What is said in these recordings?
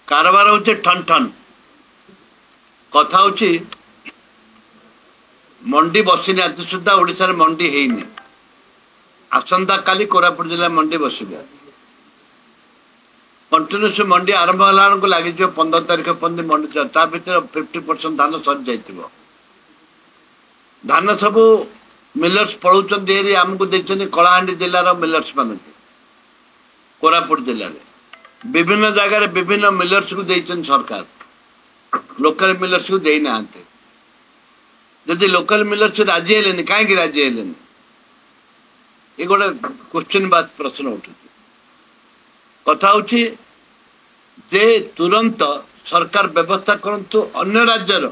कारबार होचे ठन ठन कथा होची मंडी बसिनी आज सुधा ओडिशा रे मंडी हेइनी आसंता काली कोरापुट जिला मंडी बसिबो कंटिन्यूस मंडी आरंभ हलान को लागि जो 15 तारिख पंदी मंडी ता भीतर 50% धान सर जाइतिबो धान सब मिलर्स पळुचन देरी हमको देचनी कलाहांडी जिल्ला रो मिलर्स मान कोरापुट जिल्ला रे विभिन्न जगह विभिन्न मिलर्स को देचन सरकार लोकल मिलर्स को देई नांते जदि लोकल मिलर्स राजी हेलेनी काहे राजी हेलेनी ये गोटे क्वेश्चन बात प्रश्न उठुची कथा होची जे तुरंत सरकार व्यवस्था करंतु अन्य राज्यर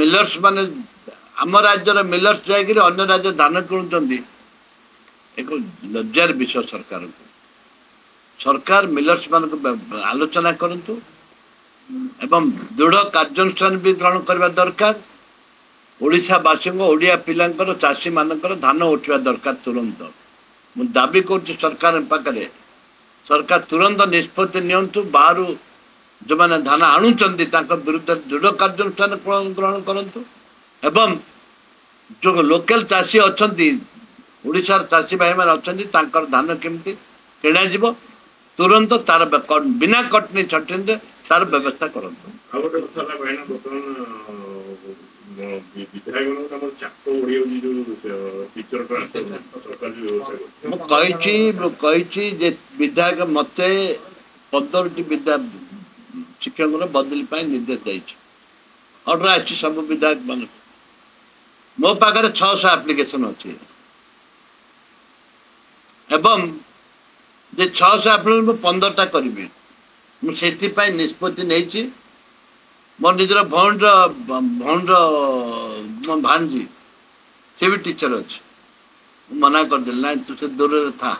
मिलर्स माने आम राज्यर मिलर्स जाकर अन्य राज्य धान किणुचंदी एक लज्जार विषय सरकार को सरकार मिलर्स मान आलोचना करंतु एवं दृढ़ कार्यानुष्ठान भी ग्रहण करबा दरकार ओडिशावासी ओडिया पिलांकर चाषी मानकर धान उठवा दरकार तुरंत मु दाबी कर सरकार पाखे सरकार तुरंत निष्पत्ति नियंतु बाहर जो मैंने धान आणुचंदी विरुद्ध दृढ़ कार्यानुष्ठान ग्रहण करंतु एवं जो लोकल चाषी अच्छा ओडिशार चाषी भाई मैंने अच्छा धान केमती किणा जीव तुरंत तार बिना कटनी छटनी तार व्यवस्था करंतु विधायक मत 15 विद्या शिक्षक बदली निर्देश ऑर्डर अच्छी सब विधायक मान मो पाखे 600 एप्लिकेशन अच्छी एवं जे 600 एप्लिकेशन 15टा करी मुझे निष्पत्ति नहीं मो निजर भौण मो भाणजी सी भी टीचर अच्छे मना करदेल ना तू से दूर था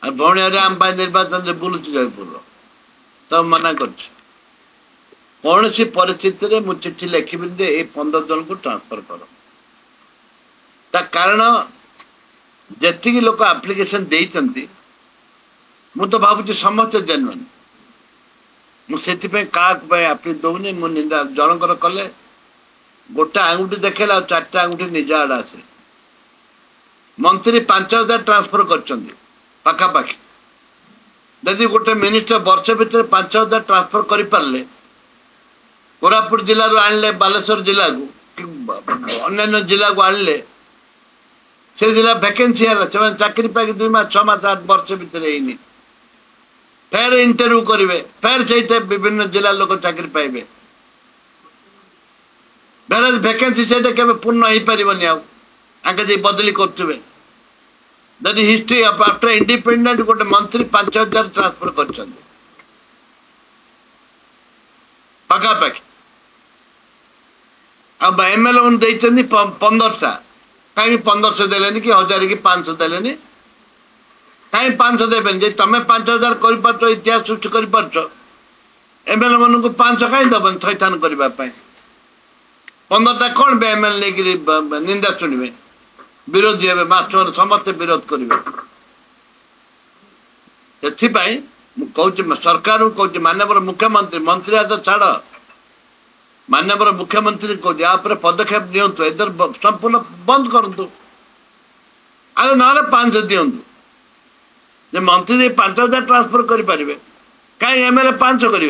भौणी आम निर्वाचन बुलूँ जयपुर तो मना कर कौन सी परिस्थिति में मुझे चिट्ठी लिखी दे ये 15 जन को ट्रांसफर कर कारण जी लोग एप्लिकेशन देती मु तो भावुँ समस्त जेन्युइन मुझे क्या दौनी मु निंदा जनकर कले गोटे आंगुठी देखेला 4टा आंगुठी निज आड़े आसे मंत्री 5000 ट्रांसफर करखापाखि यदि गोटे मिनिस्टर वर्ष भितर 5000 ट्रांसफर करें कोरापुट जिला आणले बालेश्वर जिला को अन्य जिला को आणले से जिला वैकेंसी है चाकरी पाई 2 मास 6 मास 8 वर्ष भितर फेर इंटरव्यू करेंगे फेर से विभिन्न जिला लोग चाकरी पाइबे फेर वैकेंसी से पूर्ण हो पारनी आगे बदली करें दैट हिस्ट्री आफ्टर इंडिपेंडेंट गोटे मंत्री 5000 ट्रांसफर कर पाखापाखि अब एमएलए देते 15टा कहीं 1500 देलेनी कि 1000 कि 500 देलेनी कहीं 500 देवेन जे तुम 5000 कर इतिहास सृष्टि कर एमएलए मन को 500 कहीं दबन थैथान करने 15टा कौन भी एमएलए नहीं निंदा शुणे विरोधी हे मास्टर समस्त विरोध करेंगे कहूँ सरकार को कहूँ माननीय मुख्यमंत्री मंत्री तो छाड़ माननीय मुख्यमंत्री कहूँ यहाँ पदक्षेप नियंतु इधर संपूर्ण बंद करूँ आगे ना 500 दिंतु मंत्री 5000 ट्रांसफर करें कहीं एमएलए 500 करें